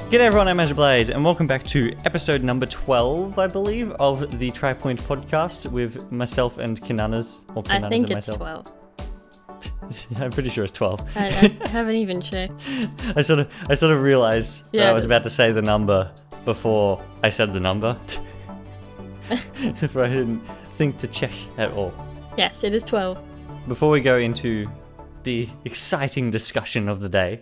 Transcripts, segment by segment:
G'day everyone, I'm Emblem Blaze, and welcome back to episode number 12, I believe, of the TriPoint podcast with myself and Kinunners. Or Kinunners I think and it's myself. 12. I'm pretty sure it's 12. I haven't even checked. I sort of realized that I was about to say the number before I said the number. If I didn't think to check at all. Yes, it is 12. Before we go into the exciting discussion of the day,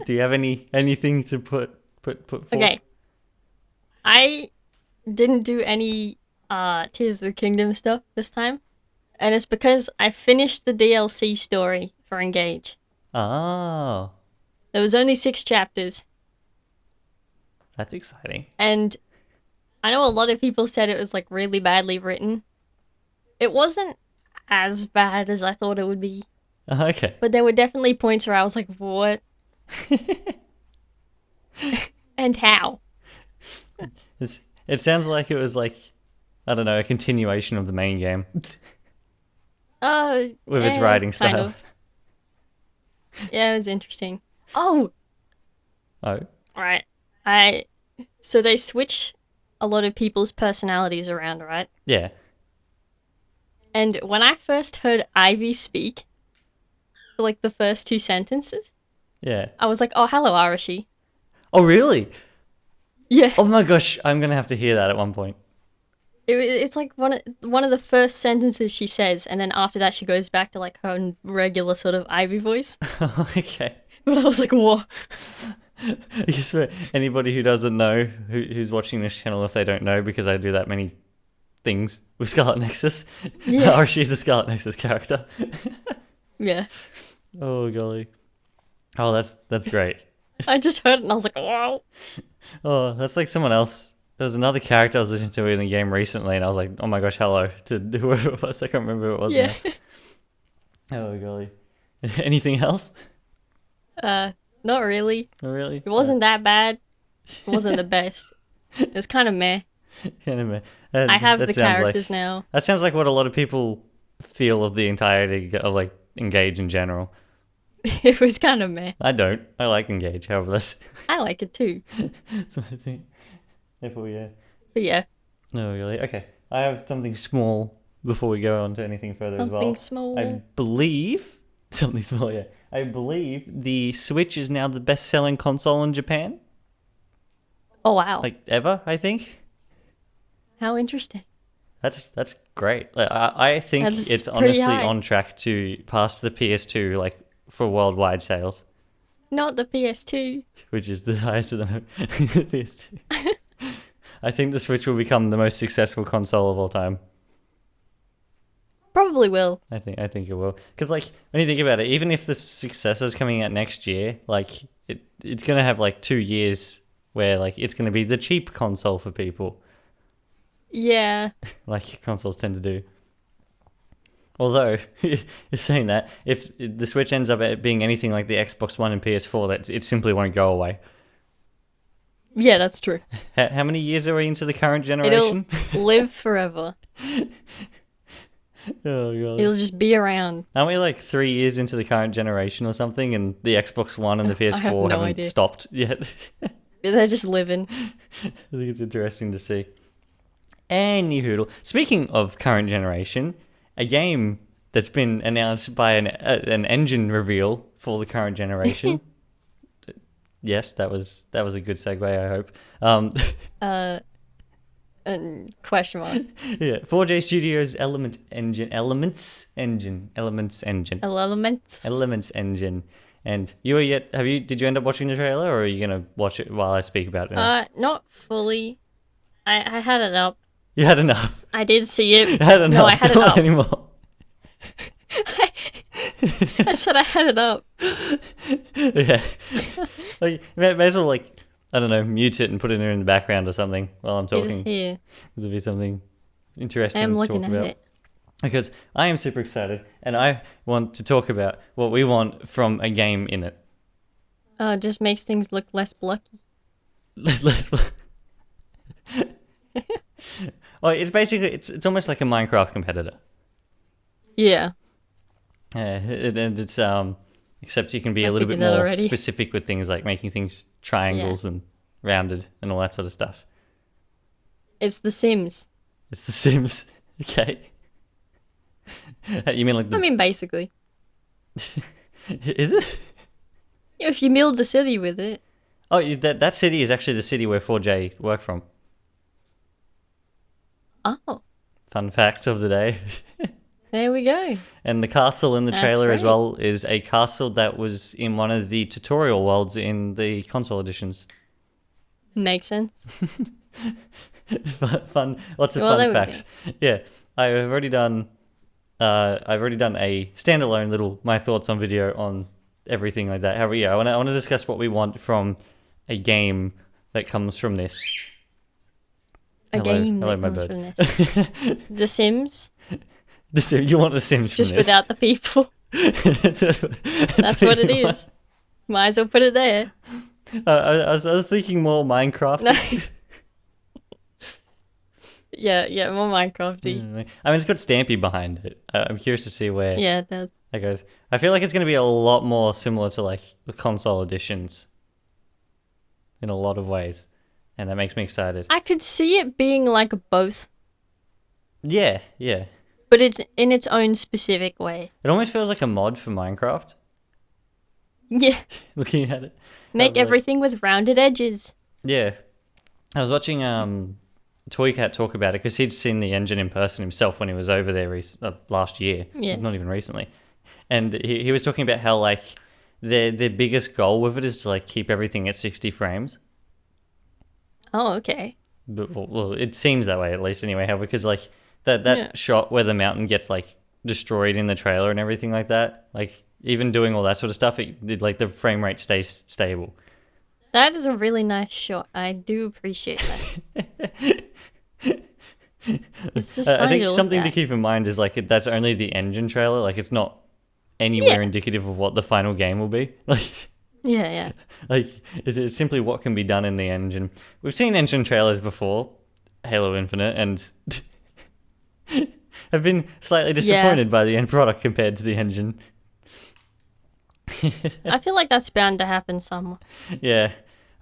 do you have anything to put forth? Okay. I didn't do any Tears of the Kingdom stuff this time. And it's because I finished the DLC story for Engage. Oh. There was only 6 chapters. That's exciting. And I know a lot of people said it was like really badly written. It wasn't as bad as I thought it would be. Okay. But there were definitely points where I was like, what? And how? It sounds like it was like, I don't know, a continuation of the main game. With its writing style. Kind of. Yeah, it was interesting. Oh! Right. So they switch a lot of people's personalities around, right? Yeah. And when I first heard Ivy speak, for like the first 2 sentences, Yeah. I was like, oh, hello, Arashi. Oh, really? Yeah. Oh my gosh, I'm going to have to hear that at one point. It's like one of the first sentences she says, and then after that she goes back to like her regular sort of Ivy voice. Okay. But I was like, whoa. I swear, anybody who doesn't know, who's watching this channel, if they don't know, because I do that many things with Scarlet Nexus, Yeah. or she's a Scarlet Nexus character. Yeah. Oh, golly. Oh, that's great. I just heard it and I was like, wow. Oh, that's like someone else. There was another character I was listening to in a game recently, and I was like, oh my gosh, hello, to whoever it was. I can't remember who it was Yeah. now. Oh, golly. Anything else? Not really. Oh, really? It wasn't that bad. It wasn't the best. It was kind of meh. I have the characters now. That sounds like what a lot of people feel of the entirety of like Engage in general. It was kind of meh. I don't. I like Engage, however, that's I like it too. so I think. Therefore, yeah. But yeah. No, really. Okay. I have something small before we go on to anything further as well. Something small. I believe something small. Yeah. I believe the Switch is now the best-selling console in Japan. Oh wow. Like ever, I think. How interesting. That's great. Like, I think That's it's pretty honestly high. on track to pass the PS2 like for worldwide sales, Not the PS2. which is the highest of the PS2. I think the Switch will become the most successful console of all time. Probably will. I think it will, because like when you think about it, even if the successor's coming out next year, like it's gonna have like 2 years where like it's gonna be the cheap console for people, Yeah. like consoles tend to do. Although, you're saying that, if the Switch ends up being anything like the Xbox One and PS4, that it simply won't go away. Yeah, that's true. How many years are we into the current generation? It'll live forever. Oh, God. It'll just be around. Aren't we like 3 years into the current generation or something, and the Xbox One and the PS4 have no haven't idea. stopped yet? They're just living. I think it's interesting to see. Anywho, speaking of current generation, a game that's been announced by an engine reveal for the current generation. Yes, that was a good segue, I hope. Question mark. Yeah, 4J Studios Elements Engine. Elements. And did you end up watching the trailer, or are you gonna watch it while I speak about it now? Not fully. I had it up. You had enough. I did see it. You had enough. No, I had it Not up. anymore. I said I had it up. Yeah. Like, may as well, like, I don't know, mute it and put it in the background or something while I'm It is talking. here. This will be something interesting I'm to looking talk at about. it. Because I am super excited, and I want to talk about what we want from a game in it. Oh, it just makes things look less blocky. Well, it's basically it's almost like a Minecraft competitor. Yeah. And it's except you can be I a little bit figured that more already. specific with things like making things triangles and rounded and all that sort of stuff. It's The Sims. It's The Sims. Okay. You mean like I mean, basically. Is it? If you build the city with it. Oh, that city is actually the city where 4J work from. Oh, Fun fact of the day. there we go. And the castle in the That's trailer as great. well is a castle that was in one of the tutorial worlds in the console editions. Makes sense. Fun, lots of Well, fun there we facts. Yeah, I've already done a standalone little my thoughts on video on everything like that. However, yeah, I want to discuss what we want from a game that comes from this. Game hello, that my comes bird. from this. The Sims, You want The Sims just from this? without the people. That's what it is. Might as well put it there. I was thinking more Minecraft. No. Yeah, more Minecrafty. I mean, it's got Stampy behind it. I'm curious to see where Yeah, it does. that goes. I feel like it's going to be a lot more similar to like the console editions in a lot of ways, and that makes me excited. I could see it being like both, Yeah. but it's in its own specific way. It almost feels like a mod for Minecraft. Yeah, Looking at it. make Like- everything with rounded edges. Yeah. I was watching Toycat talk about it because he'd seen the engine in person himself when he was over there last year. Yeah. Not even recently. And he was talking about how like their biggest goal with it is to like keep everything at 60 frames. Oh, okay. But, well, it seems that way at least anyway. How because like that shot where the mountain gets like destroyed in the trailer and everything like that, like even doing all that sort of stuff, it did like the frame rate stays stable. That is a really nice shot. I do appreciate that. It's just funny I think to look something to at. keep in mind is like that's only the engine trailer. Like it's not anywhere Yeah. indicative of what the final game will be. Yeah. Like it's simply what can be done in the engine. We've seen engine trailers before, Halo Infinite, and have been slightly disappointed by the end product compared to the engine. I feel like that's bound to happen somewhere Yeah,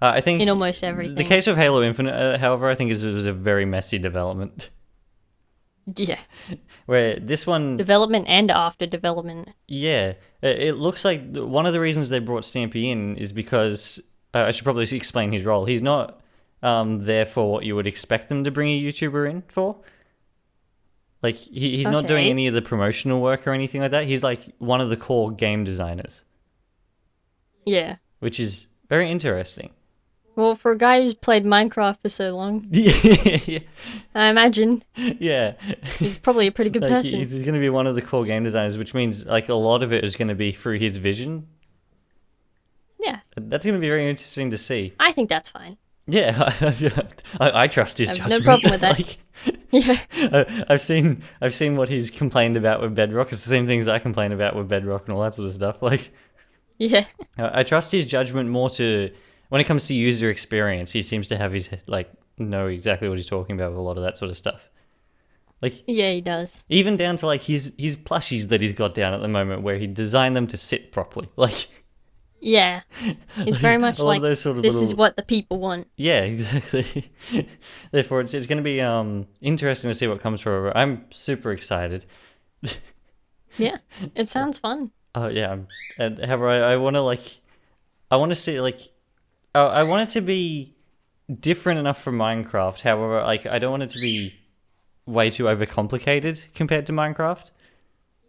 I think in almost everything. the case of Halo Infinite, however, I think it was a very messy development. Yeah, Where this one, development and after development. yeah, it looks like one of the reasons they brought Stampy in is because I should probably explain his role. He's not there for what you would expect them to bring a YouTuber in for. Like he's not doing Okay. any of the promotional work or anything like that. He's like one of the core game designers, Yeah. which is very interesting. Well, for a guy who's played Minecraft for so long, yeah, I imagine yeah. he's probably a pretty good Like, person. he's going to be one of the core game designers, which means like a lot of it is going to be through his vision. Yeah, That's going to be very interesting to see. I think that's fine. Yeah, I trust his I have no judgment. problem with that. Like, Yeah. I've seen what he's complained about with Bedrock. It's the same things I complain about with Bedrock and all that sort of stuff. Like, Yeah. I trust his judgment more to when it comes to user experience. He seems to have his like know exactly what he's talking about with a lot of that sort of stuff. Like Yeah, he does. even down to like his plushies that he's got down at the moment, where he designed them to sit properly. Like Yeah. It's very much a lot like, of those sort of this little, is what the people want. Yeah, exactly. Therefore, it's going to be interesting to see what comes from it. I'm super excited. Yeah. It sounds fun. Oh yeah, and however, I want to I want to see I want it to be different enough from Minecraft. However, like I don't want it to be way too overcomplicated compared to Minecraft.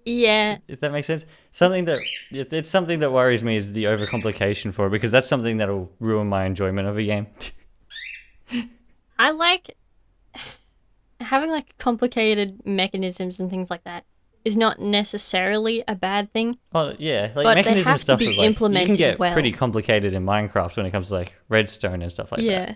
Yeah. If that makes sense. It's something that worries me is the overcomplication for it, because that's something that'll ruin my enjoyment of a game. I like having like complicated mechanisms and things like that is not necessarily a bad thing. Oh yeah, like But they mechanism have to stuff be is like you implemented can get well. pretty complicated in Minecraft when it comes to like redstone and stuff like that. Yeah.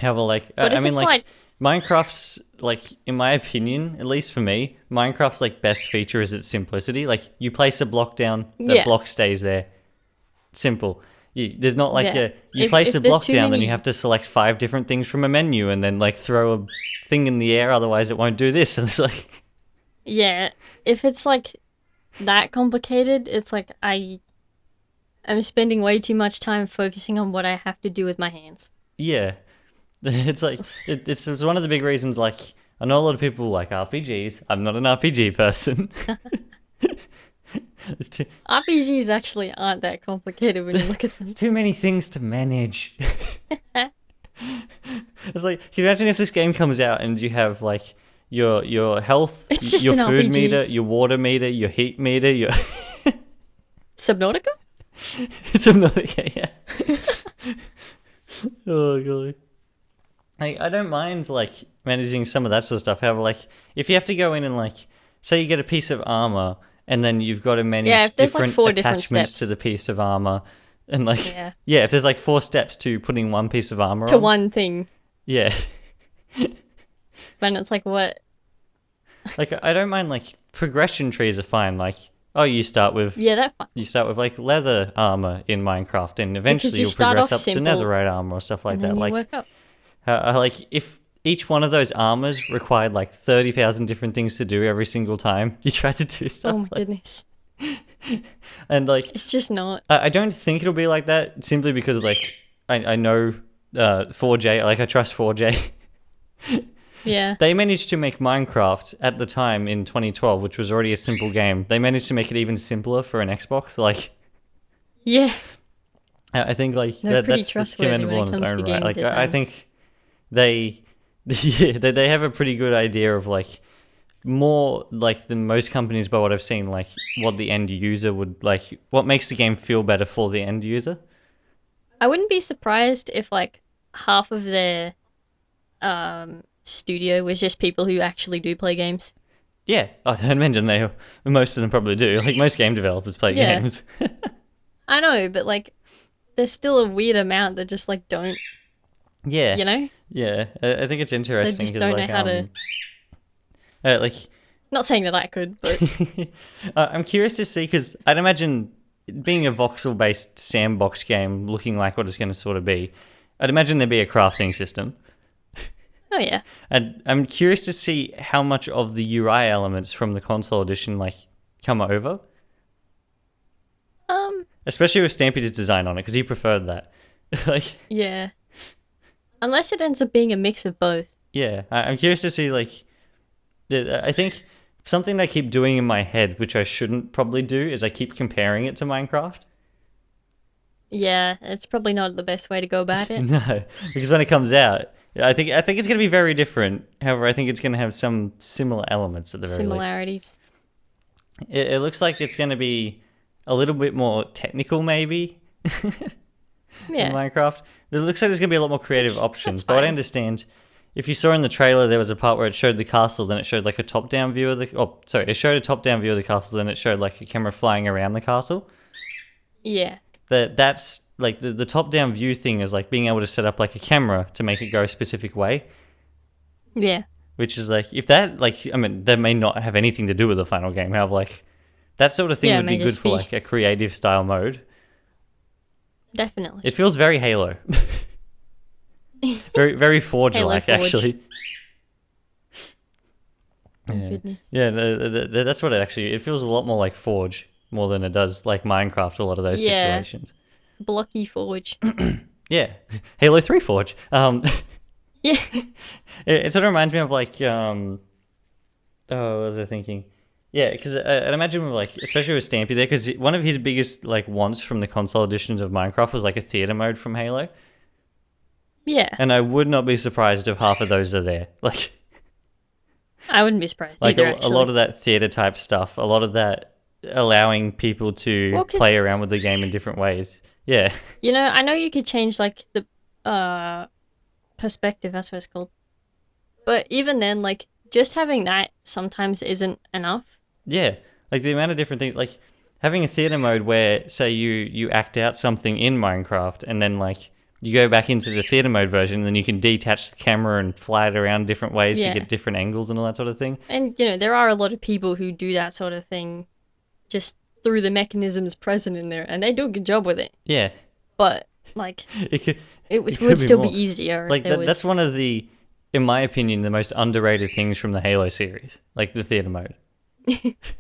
However, like But I if mean, it's like Minecraft's like, in my opinion, at least for me, Minecraft's like best feature is its simplicity. Like you place a block down, that Yeah. block stays there. Simple. There's not like Yeah. you If- place if a there's block too down, then you many- have to select 5 different things from a menu and then like throw a thing in the air. Otherwise, it won't do this. And it's like, Yeah. If it's like that complicated. It's like I'm spending way too much time focusing on what I have to do with my hands. Yeah. It's like, it's one of the big reasons, like, I know a lot of people like RPGs. I'm not an RPG person. RPGs actually aren't that complicated when you look at them. There's too many things to manage. It's like, can you imagine if this game comes out and you have like your health, It's just your an food RPG. meter, your water meter, your heat meter, your Subnautica? Subnautica, yeah. Oh god. I don't mind like managing some of that sort of stuff. However, like if you have to go in and like say you get a piece of armor and then you've got to manage if there's like different 4 different attachments steps to the piece of armor, and like Yeah. if there's like 4 steps to putting one piece of armor to on, one thing. yeah. Then it's like, what? Like I don't mind like progression trees are fine. Like you start with That's fine. you start with like leather armor in Minecraft, and eventually you you'll start progress off up to simple, netherite armor or stuff like and that. then you Like work up. like if each one of those armors required like 30,000 different things to do every single time you try to do stuff. Oh my goodness. And like It's just not. I don't think it'll be like that simply because like I know 4J, like I trust 4J. Yeah. They managed to make Minecraft at the time in 2012, which was already a simple game. They managed to make it even simpler for an Xbox. Like, Yeah. I think like They're pretty that's trustworthy commendable when it in comes its to own game right. Like design. I think they they have a pretty good idea of like more like than most companies by what I've seen, like what the end user would like, what makes the game feel better for the end user. I wouldn't be surprised if like half of their studio was just people who actually do play games. Yeah, I imagine most of them probably do. Like most game developers play games. I know, but like there's still a weird amount that just like don't. Yeah. You know? Yeah, I think it's interesting. They just 'cause, don't like, know how to. Like, Not saying that I could, but I'm curious to see because I'd imagine being a voxel-based sandbox game, looking like what it's going to sort of be, I'd imagine there'd be a crafting system. oh yeah, And I'm curious to see how much of the UI elements from the console edition like come over. Especially with Stampy's design on it, because he preferred that. Like, yeah. Unless it ends up being a mix of both. yeah, I'm curious to see like. I think something I keep doing in my head, which I shouldn't probably do, is I keep comparing it to Minecraft. Yeah, it's probably not the best way to go about it. No, because when it comes out, I think it's going to be very different. However, I think it's going to have some similar elements at the very least. Similarities. It looks like it's going to be a little bit more technical, maybe. Yeah. In Minecraft, it looks like there's going to be a lot more creative options. that's But what I fine. understand, if you saw in the trailer, there was a part where it showed the castle, then it showed like a top-down view of the. Oh, sorry, it showed a top-down view of the castle, then it showed like a camera flying around the castle. Yeah. That's like the top-down view thing is like being able to set up like a camera to make it go a specific way. Yeah. Which is like, if that, like, I mean, that may not have anything to do with the final game. However, like, that sort of thing Yeah, it would be may good just for be- like a creative style mode. Definitely. It feels very Halo. Very, very Forge-like, Halo Forge. actually. Oh, Yeah, goodness. yeah, that's what it actually. It feels a lot more like Forge more than it does like Minecraft. A lot of those Yeah. situations. Blocky Forge. Yeah, Halo 3 Forge. Yeah. It sort of reminds me of like oh, what was I thinking? Yeah, because I'd imagine with like, especially with Stampy there, because one of his biggest like wants from the console editions of Minecraft was like a theater mode from Halo, Yeah. and I would not be surprised if half of those are there. Like, I wouldn't be surprised like either, a actually. lot of that theater type stuff, a lot of that allowing people to Well, 'cause- play around with the game in different ways. Yeah, You know, I know you could change like the perspective, that's what it's called. But even then, like just having that sometimes isn't enough. yeah. Like the amount of different things, like having a theater mode where, say, you act out something in Minecraft, and then like you go back into the theater mode version, and then you can detach the camera and fly it around different ways Yeah. to get different angles and all that sort of thing. And you know, there are a lot of people who do that sort of thing just through the mechanisms present in there, and they do a good job with it. Yeah, But like it could, it could would be still more. be easier Like if there was that's one of the, in my opinion, the most underrated things from the Halo series, like the theater mode.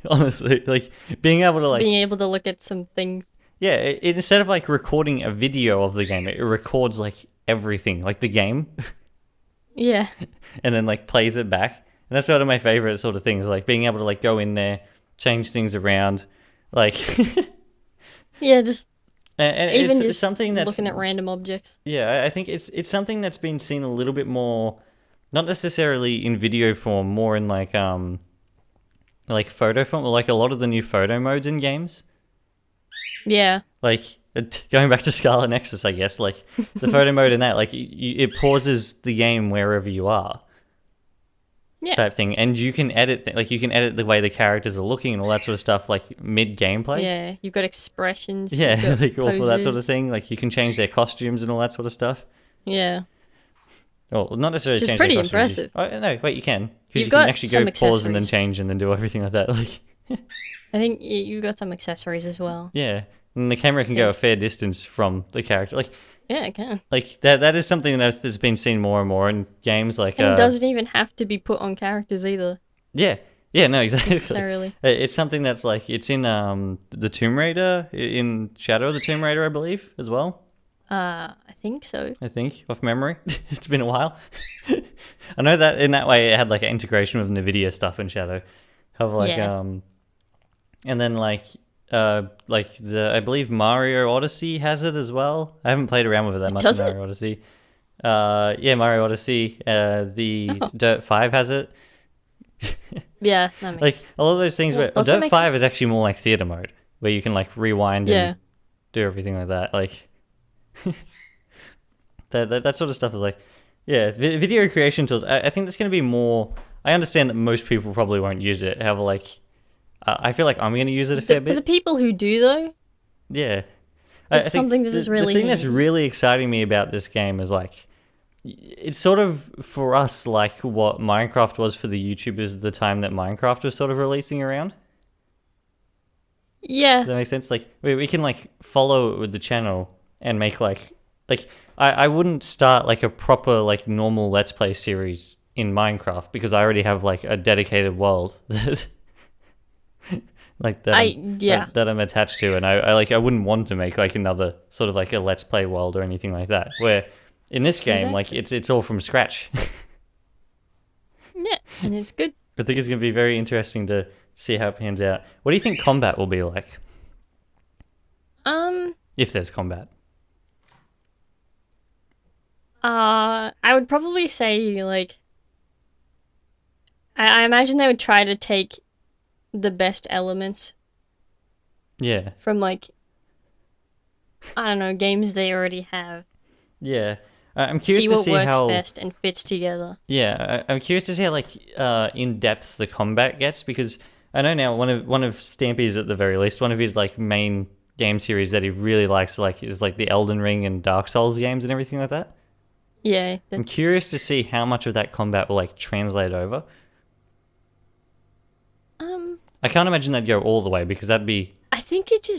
Honestly, like being able to being able to look at some things. Yeah, instead of like recording a video of the game, it records like everything, like the game. Yeah. And then like plays it back. And that's one of my favorite sort of things, like being able to like go in there, change things around, like yeah, just and even it's just something that's looking at random objects. Yeah, I think it's something that's been seen a little bit more, not necessarily in video form, more in like photo form, or like a lot of the new photo modes in games. Yeah. Like going back to Scarlet Nexus, I guess, like the photo mode in that, like it pauses the game wherever you are. Yeah. Type thing, and you can edit like you can edit the way the characters are looking and all that sort of stuff, like mid gameplay. Yeah, you've got expressions. Yeah, got like all for that sort of poses. thing. Like you can change their costumes and all that sort of stuff. Yeah. Well, not necessarily Which is change pretty their costumes. impressive. Oh no, wait, you can, because You've you can got actually some go pause and then accessories. change and then do everything like that. Like I think you've got some accessories as well. yeah, and the camera can go a fair distance from the character. Like Yeah, it can. like that is something that's been seen more and more in games. Like And it doesn't even have to be put on characters either. Yeah, no, exactly. Necessarily. It's something that's like it's in the Tomb Raider, in Shadow of the Tomb Raider, I believe, as well. I think so. I think, off memory. It's been a while. I know that in that way it had like an integration with NVIDIA stuff in Shadow. Have like Yeah. and then like I believe Mario Odyssey has it as well. I haven't played around with it that much Does in it? Mario Odyssey. Yeah, Mario Odyssey. The Oh. Dirt 5 has it. Yeah, that Like makes a lot of those things Well, where does it Dirt make 5 is actually more like theater mode, where you can like rewind Yeah. and do everything like that. Like that sort of stuff is like, yeah, video creation tools. I think that's going to be more. I understand that most people probably won't use it. However, like I feel like I'm going to use it a fair For the bit. people who do though, Yeah, it's I think something that is really the thing that's handy. really exciting me about this game is like it's sort of for us like what Minecraft was for the YouTubers at the time that Minecraft was sort of releasing around. Yeah. Does that make sense? Like we can like follow it with the channel and make like I wouldn't start like a proper like normal Let's Play series in Minecraft because I already have like a dedicated world that like that I'm attached to, and I wouldn't want to make like another sort of like a Let's Play world or anything like that. Where in this game, like it's all from scratch. Yeah, and it's good. I think it's gonna be very interesting to see how it pans out. What do you think combat will be like? If there's combat. I would probably say like I imagine they would try to take the best elements Yeah. from like I don't know, games they already have. Yeah. I'm curious See to what see works how best and fits together. Yeah, I'm curious to see how like in depth the combat gets, because I know now one of Stampy's, at the very least, one of his like main game series that he really likes like is like the Elden Ring and Dark Souls games and everything like that. Yeah. I'm curious to see how much of that combat will like translate over. I can't imagine that'd go all the way, because that'd be I think it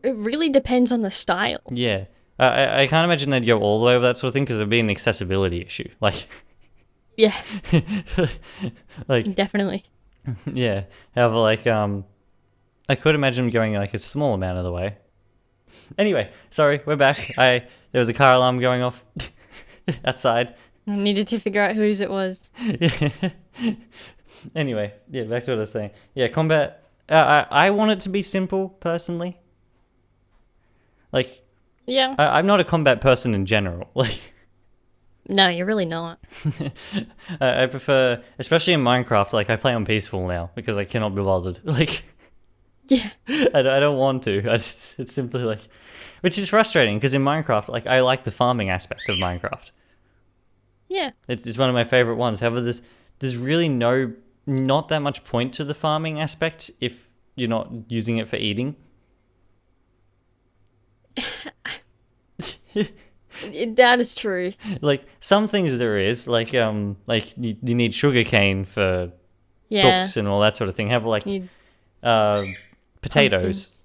really depends on the style. yeah. I can't imagine they'd go all the way with that sort of thing, because it'd be an accessibility issue. Like Yeah, like definitely. yeah. However, like I could imagine going like a small amount of the way. Anyway, sorry, we're back. There was a car alarm going off outside. I needed to figure out whose it was. Anyway, yeah, back to what I was saying. Yeah, combat. I want it to be simple, personally. Like, Yeah. I'm not a combat person in general. Like, No, you're really not. I prefer, especially in Minecraft. Like, I play on peaceful now because I cannot be bothered. Like, Yeah. I don't want to. It's simply like, which is frustrating because in Minecraft, like, I like the farming aspect of Minecraft. Yeah. It's one of my favorite ones. However, there's really not that much point to the farming aspect if you're not using it for eating. That is true. Like some things there is, like you need sugarcane for Yeah. books and all that sort of thing. Have like Need potatoes. pumpkins.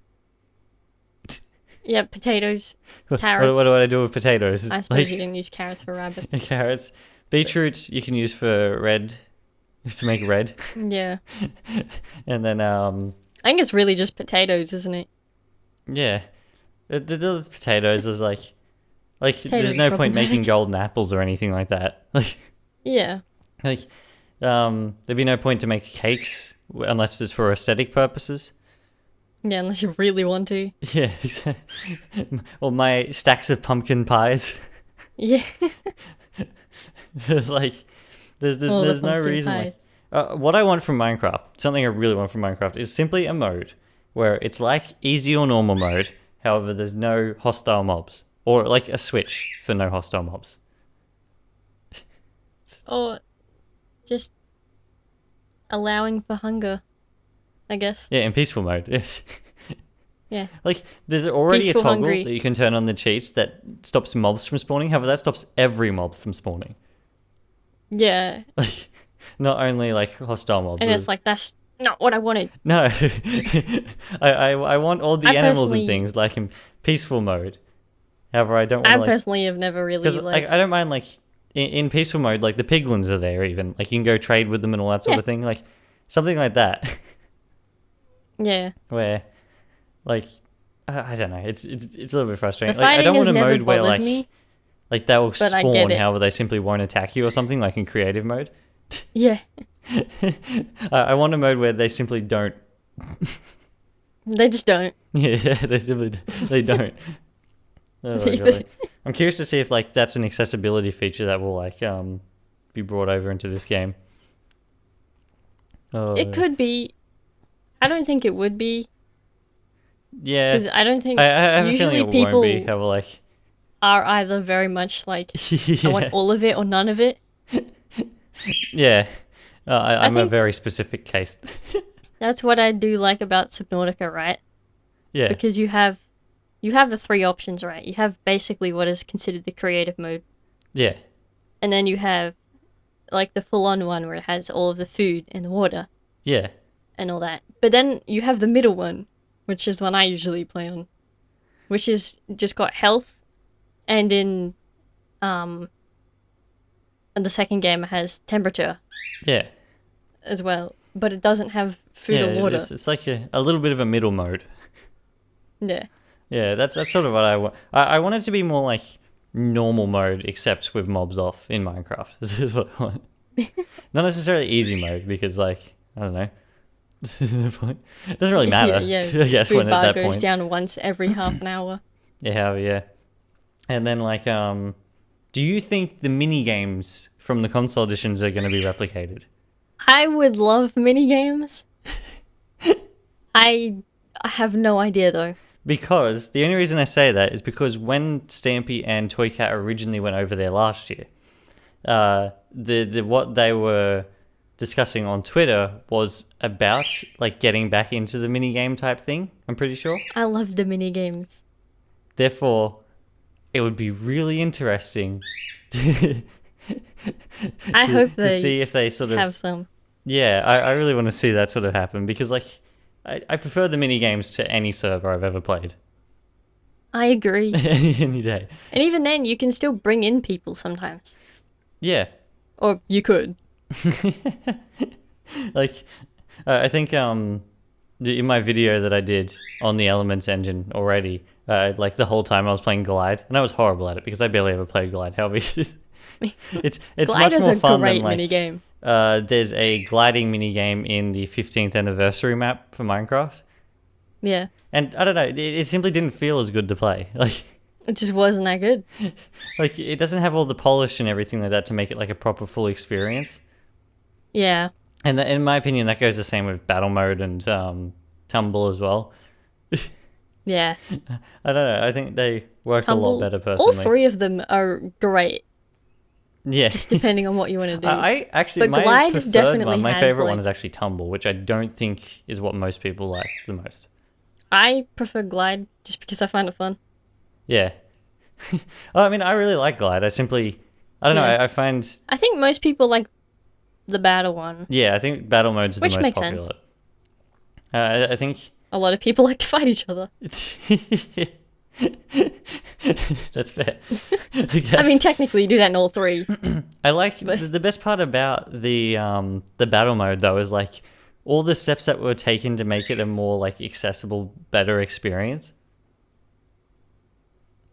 Yeah, potatoes, What carrots. do I do with potatoes? I suppose you can use carrots for rabbits. Carrots, beetroots you can use for red to make red. Yeah. And then I think it's really just potatoes, isn't it? yeah, the potatoes is like Potatoes there's are no point making problematic. golden apples or anything like that. Yeah. Like there'd be no point to make cakes unless it's for aesthetic purposes. Yeah, unless you really want to. Yeah, or my stacks of pumpkin pies. Yeah. Like there's All the no pumpkin reason pies. what I want from Minecraft, something I really want from Minecraft, is simply a mode where it's like easy or normal mode. However, there's no hostile mobs, or like a switch for no hostile mobs. Or just allowing for hunger, I guess. Yeah, in peaceful mode. Yes. Yeah. Like there's already Peaceful a toggle hungry. that you can turn on the cheats that stops mobs from spawning. However, that stops every mob from spawning. Yeah. Like not only like hostile mobs. And it's like, that's not what I wanted. No, I want all the I animals and personally- things like in peaceful mode. However, I don't want I to like personally have never really because like. I don't mind like in peaceful mode like the piglins are there even like you can go trade with them and all that sort Yeah. of thing like something like that Yeah. where like I don't know it's a little bit The frustrating. Like I fighting don't has want a never mode where bothered like me. like they will but I get spawn, it. however they simply won't attack you or something like in creative mode. Yeah. I want a mode where they simply don't. They just don't. Yeah, they don't. Oh my God. I'm curious to see if like that's an accessibility feature that will like be brought over into this game. Oh, It could be. I don't think it would be. yeah. Because I don't think I have a usually feeling it people won't be. However, like are either very much like, yeah. I want all of it or none of it. Yeah. I'm a think- very specific case. That's what I do like about Subnautica, right? Yeah. Because you have the three options, right? You have basically what is considered the creative mode. Yeah. And then you have like the full-on one where it has all of the food and the water Yeah. and all that. But then you have the middle one, which is one I usually play on, which is just got health, and in and the second game it has temperature Yeah. as well, but it doesn't have food or water. It's like a little bit of a middle mode. Yeah. Yeah, that's sort of what I want. I want it to be more like normal mode, except with mobs off in Minecraft. This is what I want. Not necessarily easy mode, because like I don't know. The point. It doesn't really matter. Yeah. I guess Food when bar at that goes point. down once every half an hour. Yeah. And then like do you think the mini games from the console editions are going to be replicated? I would love mini games. I have no idea though. Because the only reason I say that is because when Stampy and Toycat originally went over there last year, the what they were discussing on Twitter was about like getting back into the mini game type thing. I'm pretty sure. I love the mini games. Therefore, it would be really interesting. I hope to they see if they sort of have some. Yeah, I really want to see that sort of happen because like I prefer the mini games to any server I've ever played. I agree. Any day. And even then, you can still bring in people sometimes. Yeah. Or you could. Like I think in my video that I did on the Elements engine already, like the whole time I was playing Glide, and I was horrible at it because I barely ever played Glide. However, it's Glide much is more a fun great than like mini game. there's a gliding mini game in the 15th anniversary map for Minecraft, Yeah. and I don't know, it simply didn't feel as good to play. It just wasn't that good. Like it doesn't have all the polish and everything like that to make it like a proper full experience. Yeah. And in my opinion, that goes the same with battle mode and tumble as well. Yeah. I don't know. I think they work a lot better personally. All three of them are great, Yeah. just depending on what you want to do. I actually, But my Glide preferred definitely one, my has, favorite like- one is actually tumble, which I don't think is what most people like the most. I prefer Glide just because I find it fun. Yeah. Well, I mean, I really like Glide. I don't know. Yeah. I find, I think most people like the battle one. yeah, I think battle mode is Which the most makes popular. sense. I think A lot of people like to fight each other. it's That's fair. I I guess. mean, technically, you do that in all three. I like but- the best part about the battle mode though is like all the steps that were taken to make it a more like accessible, better experience.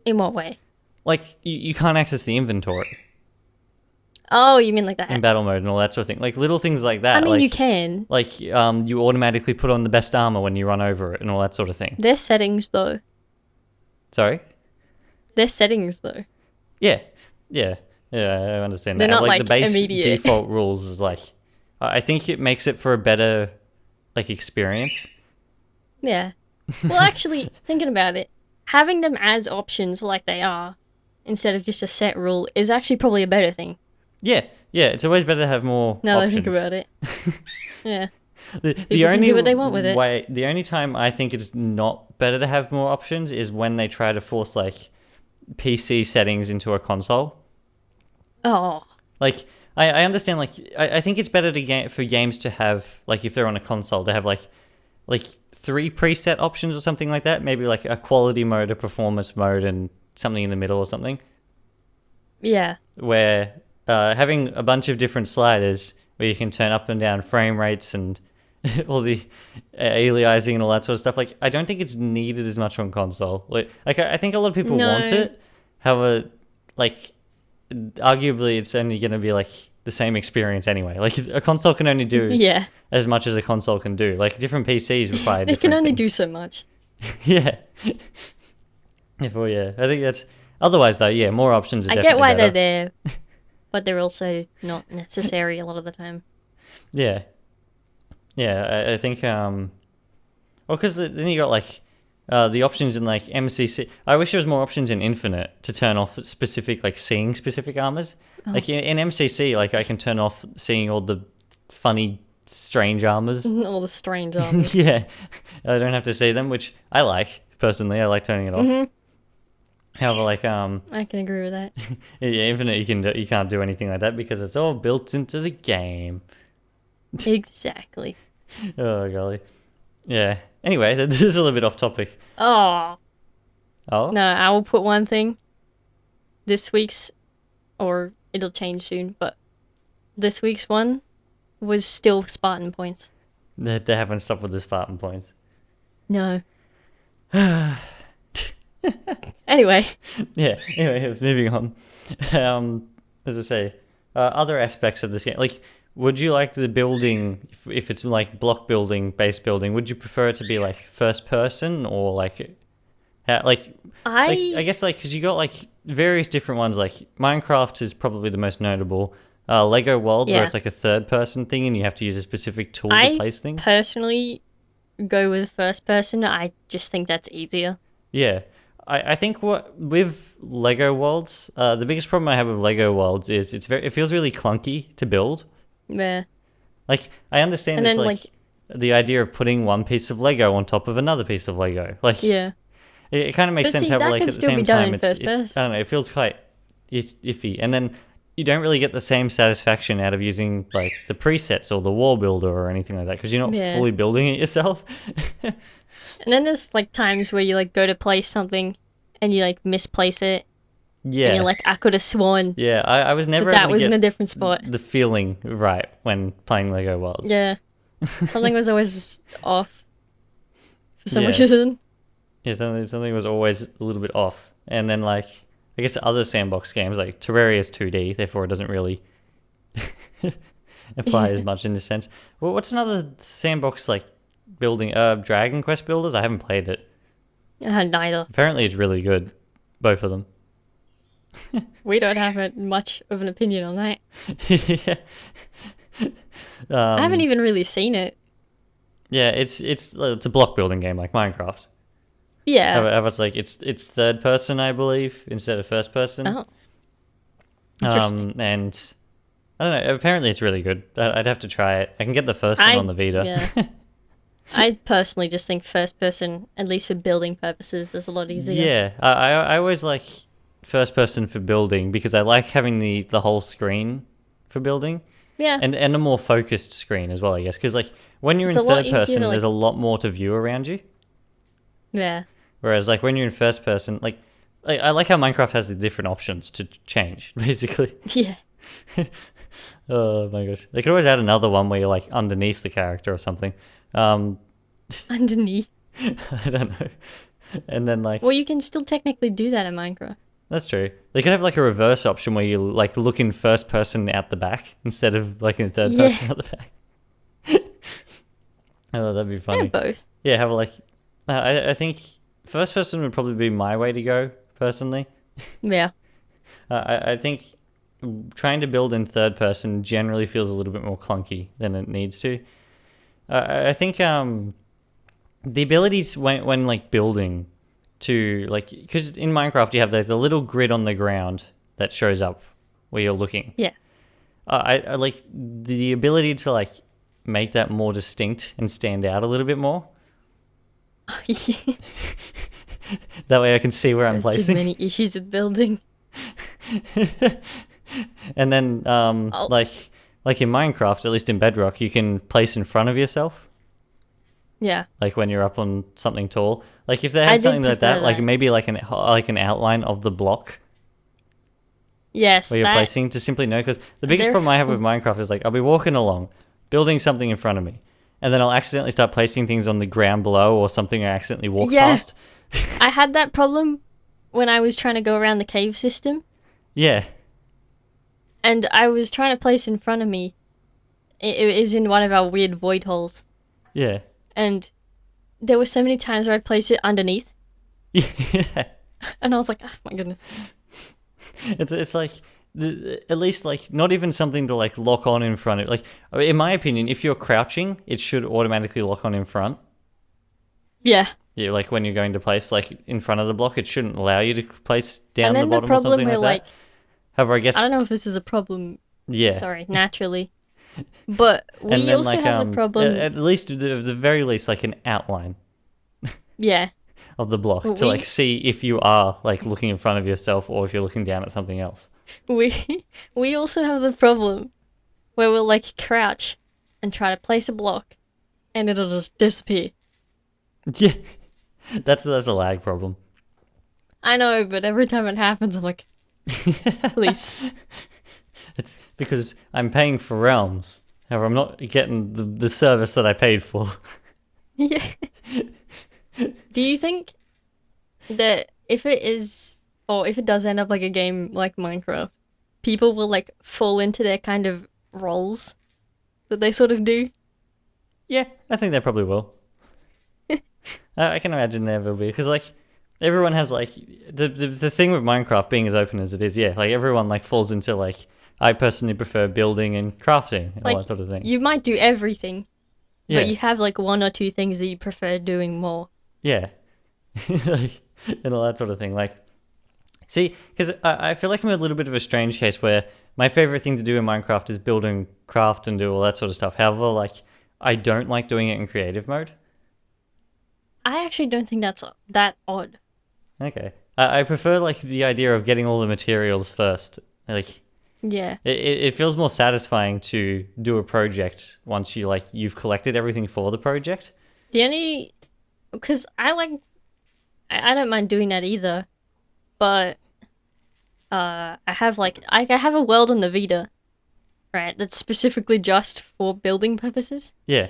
In what way? Like you can't access the inventory Oh, you mean like that? in battle mode and all that sort of thing. Like little things like that. I mean, like, you can. Like you automatically put on the best armor when you run over it and all that sort of thing. There's settings, though. Sorry. There's settings, though. Yeah, yeah, yeah. I understand They're that. not, Like the like, base immediate. default rules is like, I think it makes it for a better like experience. Yeah. Well, actually, thinking about it, having them as options like they are, instead of just a set rule, is actually probably a better thing. Yeah, yeah. It's always better to have more. Now that I options. think about it. Yeah. The can only do what they want with it. way, the only time I think it's not better to have more options is when they try to force like PC settings into a console. Oh. Like I understand. Like I think it's better for games to have like if they're on a console to have like 3 preset options or something like that. Maybe like a quality mode, a performance mode, and something in the middle or something. Yeah. Where having a bunch of different sliders where you can turn up and down frame rates and all the aliasing and all that sort of stuff. Like, I don't think it's needed as much on console. Like I think a lot of people want No. it. However, like, arguably, it's only going to be like the same experience anyway. Like, a console can only do Yeah. as much as a console can do. Like, different PCs require They different can only things. do so much. Yeah. Well, yeah. I think that's. Otherwise, though, yeah, more options are I definitely get why better. they're there, but they're also not necessary a lot of the time. Yeah. Yeah, I think, well, because then you got, like, the options in, like, MCC. I wish there was more options in Infinite to turn off specific, like, seeing specific armors. Oh. Like, in MCC, like, I can turn off seeing all the funny, strange armors. All the strange armors. Yeah. I don't have to see them, which I like, personally. I like turning it off. Mhm. However, like, I can agree with that. yeah, Infinite, you can't do anything like that because it's all built into the game. Exactly. Oh, golly. Yeah. Anyway, this is a little bit off topic. Oh. Oh? No, I will put one thing. This week's, or it'll change soon, but this week's one was still Spartan points. They haven't stopped with the Spartan points. No. Anyway. Yeah, anyway, moving on. As I say, other aspects of this game, like, would you like the building, if it's like block building, base building, would you prefer it to be like first person or like I guess like, because you got like various different ones, like Minecraft is probably the most notable. Lego Worlds, where Yeah. it's like a third person thing and you have to use a specific tool to I place things. personally go with first person. I just think that's easier. Yeah. I think what with Lego Worlds, the biggest problem I have with Lego Worlds is it feels really clunky to build. Yeah. Like, I understand And it's then, like the idea of putting one piece of Lego on top of another piece of Lego. Like, Yeah. it kind of makes But sense. see, However, that like can at the still be same done time, in first person. I don't know. It feels quite iffy, and then you don't really get the same satisfaction out of using like the presets or the wall builder or anything like that because you're not Yeah. fully building it yourself. And then there's like times where you like go to place something and you like misplace it Yeah. and you're like, I could have sworn Yeah, I was never that able to was in get a different spot. the feeling right when playing Lego Worlds. Yeah. Something was always off for some Yeah. reason. Yeah, something was always a little bit off. And then, like, I guess other sandbox games, like Terraria is 2D, therefore it doesn't really apply as much in this sense. Well, what's another sandbox, like, building? Dragon Quest Builders? I haven't played it. Neither. Apparently it's really good, both of them. We don't have much of an opinion on that. Yeah. I haven't even really seen it. Yeah, it's a block building game like Minecraft. Yeah. However, it's like it's third person, I believe, instead of first person. Oh. Interesting. And I don't know. Apparently, it's really good. I'd have to try it. I can get the first one on the Vita. Yeah. I personally just think first person, at least for building purposes, is a lot easier. Yeah, I always like first person for building because I like having the whole screen for building. Yeah. And a more focused screen as well, I guess. Because like when you're It's a in lot third easier person, to, like- there's a lot more to view around you. Yeah. Whereas like when you're in first person, like I like how Minecraft has the different options to change, basically. Yeah. Oh my gosh. They could always add another one where you're like underneath the character or something. Um, Underneath. I don't know. And then like Well, you can still technically do that in Minecraft. that's true. They could have like a reverse option where you like look in first person out the back instead of like in third Yeah. person out the back. Oh, that'd be Yeah, funny. both. Yeah, have a like. I think first person would probably be my way to go personally. Yeah. I think trying to build in third person generally feels a little bit more clunky than it needs to. I think the abilities when like building to like because in Minecraft you have the little grid on the ground that shows up where you're looking. Yeah. I like the ability to like make that more distinct and stand out a little bit more. Yeah. That way I can see where I'm Too placing. many issues with building. And then Oh. like in Minecraft, at least in Bedrock, you can place in front of yourself. Yeah. Like when you're up on something tall. Like if they I had did something like prefer that, like that. maybe like an outline of the block Yes. where you're That. placing to simply know. Because the biggest There- problem I have with Minecraft is like I'll be walking along, building something in front of me, and then I'll accidentally start placing things on the ground below or something I accidentally walk Yeah. past. I had that problem when I was trying to go around the cave system, Yeah. and I was trying to place in front of me. It is in one of our weird void holes, Yeah. and there were so many times where I'd place it underneath, Yeah. and I was like, oh my goodness. It's like at least like not even something to like lock on in front of like in my opinion if you're crouching it should automatically lock on in front. Yeah. Yeah, like when you're going to place like in front of the block it shouldn't allow you to place down And the then the bottom or problem something where like that. However, I guess I don't know if this is a problem. yeah. Sorry, naturally, but And we then also like have the problem. at least the very least like an outline Yeah. of the block But to like see if you are like looking in front of yourself or if you're looking down at something else. We we also have the problem where we'll like crouch and try to place a block, and it'll just disappear. Yeah. That's a lag problem. I know, but every time it happens, I'm like, please. It's because I'm paying for realms. However, I'm not getting the service that I paid for. Yeah. Do you think that if it is, or if it does end up like a game like Minecraft, people will like fall into their kind of roles that they sort of do? Yeah, I think they probably will. I can imagine there will be because like everyone has like the thing with Minecraft being as open as it is. Yeah, like everyone like falls into like I personally prefer building and crafting and all Like, that sort of thing. You might do everything, Yeah, but you have like one or two things that you prefer doing more. yeah, like, and all that sort of thing. Like, see, because I feel like I'm a little bit of a strange case where my favorite thing to do in Minecraft is build and craft and do all that sort of stuff. However, like I don't like doing it in creative mode. I actually don't think that's that odd. Okay. I prefer like the idea of getting all the materials first. Like Yeah. it feels more satisfying to do a project once you've collected everything for the project. The only, because I don't mind doing that either, but I have I have a world on the Vita, right? That's specifically just for building purposes, Yeah.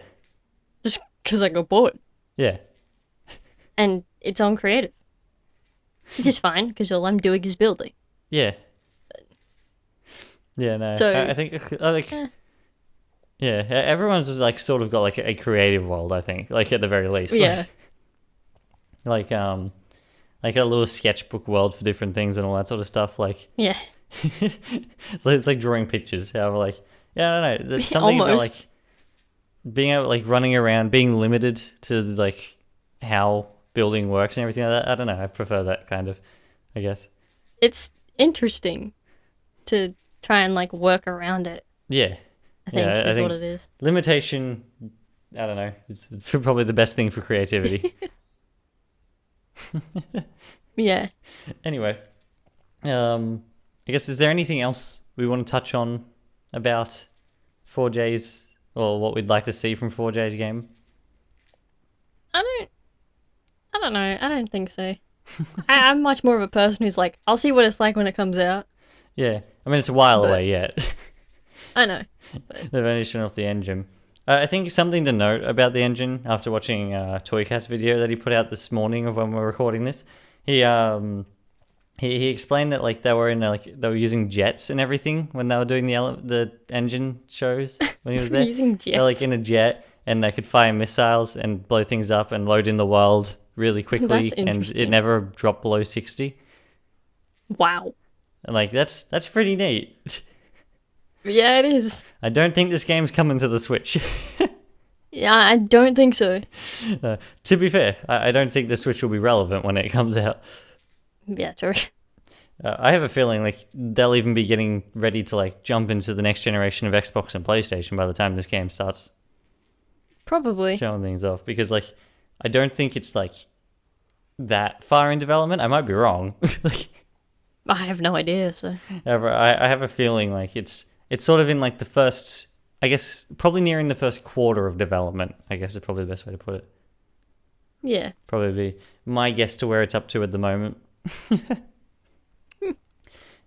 just because I got bored, Yeah. and it's on creative, which is fine because all I'm doing is building. Yeah. Yeah, no. So- I think like Eh. yeah, everyone's just like sort of got like a creative world, I think, like at the very least. Yeah. Like like a little sketchbook world for different things and all that sort of stuff like Yeah. so it's like drawing pictures. However, like yeah, I don't know. There's something about Almost. like being able like running around, being limited to like how building works and everything like that. I don't know. I prefer that kind of, I guess. It's interesting to try and like work around it. Yeah. I think Yeah, I is think what it is. limitation. I don't know. It's probably the best thing for creativity. Yeah. Anyway, I guess is there anything else we want to touch on about 4J's or what we'd like to see from 4J's game? I don't know. I don't think so. I'm much more of a person who's like, I'll see what it's like when it comes out. Yeah, I mean it's a while But- away yet. I know. They've only shown off the engine. I think something to note about the engine after watching Toycat's video that he put out this morning of when we're recording this, he explained that like they were using jets and everything when they were doing the engine shows when he was there. Using They're like jets. in a jet and they could fire missiles and blow things up and load in the world really quickly, That's and it interesting. never dropped below 60. Wow. And like that's pretty neat. Yeah, it is. I don't think this game's coming to the Switch. Yeah, I don't think so. To be fair, I don't think the Switch will be relevant when it comes out. Yeah, true. I have a feeling like they'll even be getting ready to like jump into the next generation of Xbox and PlayStation by the time this game starts Probably. showing things off, because like I don't think it's like that far in development. I might be wrong. Like, I have no idea, so. however, I have a feeling like it's sort of in like the first, I guess probably nearing the first quarter of development, I guess is probably the best way to put it. Yeah. Probably be my guess to where it's up to at the moment.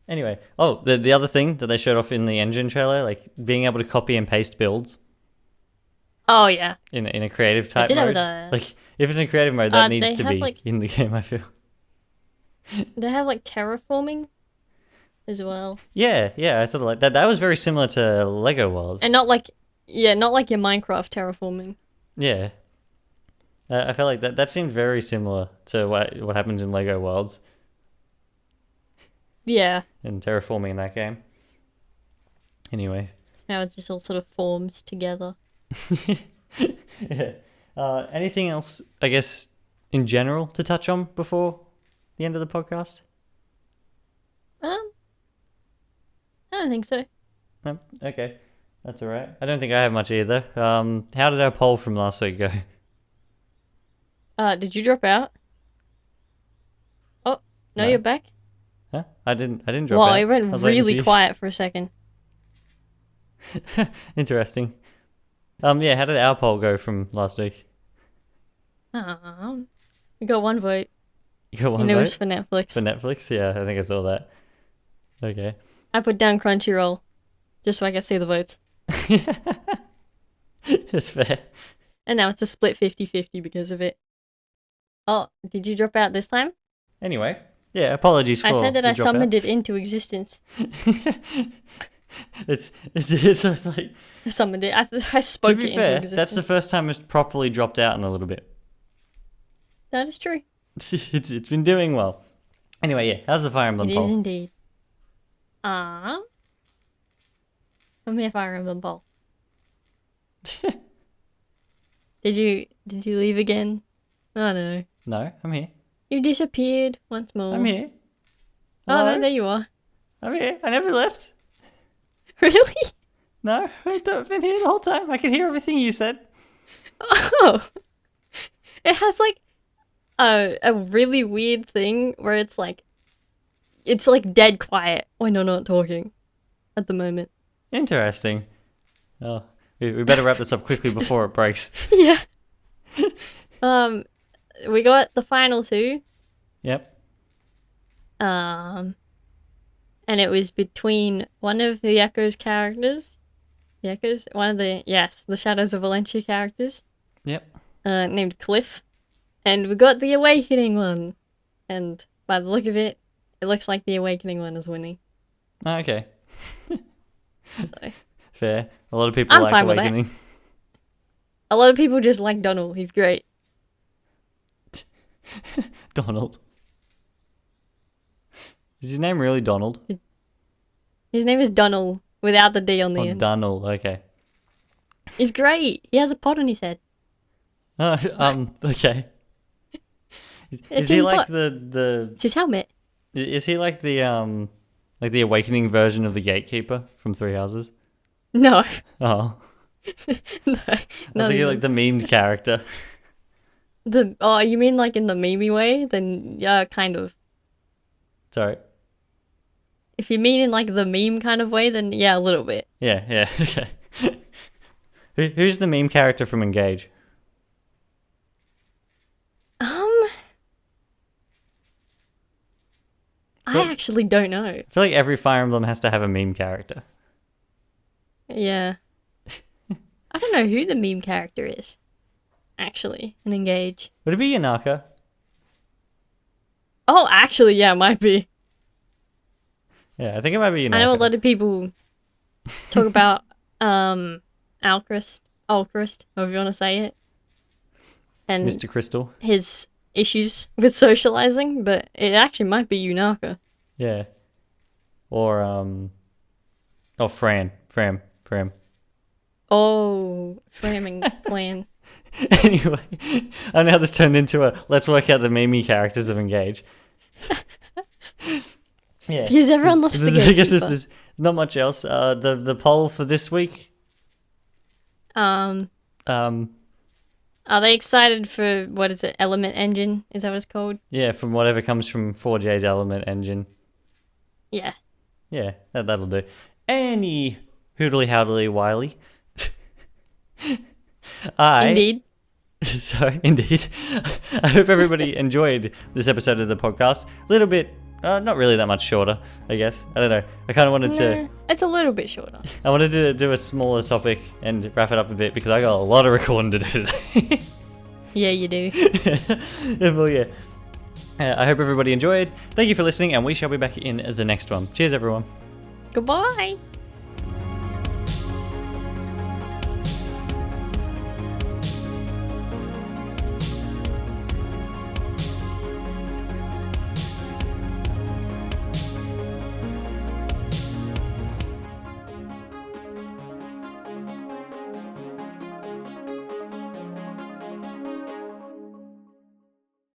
Anyway, the other thing that they showed off in the engine trailer, like being able to copy and paste builds Oh, yeah. in a creative type did have mode. that. Like if it's in creative mode, that They needs to have, be like- in the game, I feel. They have, like, terraforming as well. Yeah, I sort of like that. That was very similar to Lego Worlds. And not like your Minecraft terraforming. Yeah. I felt like that seemed very similar to what happens in Lego Worlds Yeah. and terraforming in that game. Anyway. How it just all sort of forms together. Yeah. Anything else, I guess, in general to touch on before the end of the podcast? I don't think so. No? Okay. That's all right. I don't think I have much either. How did our poll from last week go? Did you drop out? Oh, no, No. you're back? Huh? I didn't drop Wow, out. it I went was waiting for really you. quiet for a second. Interesting. Yeah, how did our poll go from last week? We got one vote, You got one and it vote was for Netflix. for Netflix? Yeah, I think I saw that. Okay. I put down Crunchyroll, just so I could see the votes. That's fair. And now it's a split 50-50 because of it. Oh, did you drop out this time? Anyway, yeah, apologies for I said that the I summoned dropout. it into existence. It's like, I summoned it. I to spoke be it fair, into existence. that's the first time it's properly dropped out in a little bit. That is true. It's been doing well. Anyway, yeah, how's the Fire Emblem It poll? is indeed. Come here, Fire Emblem Ball. Did you leave again? Oh no. No, I'm here. You disappeared once more. I'm here. Oh Hello? no, there you are. I'm here. I never left. Really? No, I've been here the whole time. I could hear everything you said. Oh. It has like a really weird thing where it's like dead quiet when you're not talking at the moment. Interesting. Oh, we better wrap this up quickly before it breaks. Yeah. We got the final two. Yep. And it was between one of the Echo's characters. The Echoes? The Shadows of Valencia characters. Yep. Named Cliff. And we got the Awakening one. And by the look of it, it looks like the Awakening one is winning. Oh, okay. So. Fair. A lot of people I'm like fine with that. Awakening. A lot of people just like Donald. He's great. Donald. Is his name really Donald? His name is Donald without the D on the Oh, end. Donald. Okay. He's great. He has a pot on his head. Okay. Is It's he in like pot. the It's his helmet. Is he like the Awakening version of the Gatekeeper from Three Houses? No. Oh, No. I was Not thinking even. like the memed character. Oh, you mean like in the meme way? Then yeah, kind of. Sorry. If you mean in like the meme kind of way, then yeah, a little bit. Yeah, okay. Who's the meme character from Engage? I actually don't know. I feel like every Fire Emblem has to have a meme character. Yeah. I don't know who the meme character is, actually, in Engage. Would it be Yanaka? Oh, actually, yeah, it might be. Yeah, I think it might be Yanaka. I know a lot of people talk about Alchrist, however you want to say it, and Mr. Crystal. his issues with socializing, but it actually might be Yunaka. Yeah. Or Fram. Oh, framing plan. Anyway, I know how this turned into a let's work out the meme characters of Engage. Yeah. Because everyone loves the I guess gatekeeper. there's not much else. The poll for this week. Are they excited for, what is it, Element Engine? Is that what it's called? Yeah, from whatever comes from 4J's Element Engine. Yeah. Yeah, that'll do. Any hoodly howdly wiley. Indeed. Sorry, indeed. I hope everybody enjoyed this episode of the podcast. A little bit, not really that much shorter, I guess. I don't know. I kind of wanted to. It's a little bit shorter. I wanted to do a smaller topic and wrap it up a bit because I got a lot of recording to do today. Yeah, you do. Well, yeah. I hope everybody enjoyed. Thank you for listening, and we shall be back in the next one. Cheers, everyone. Goodbye.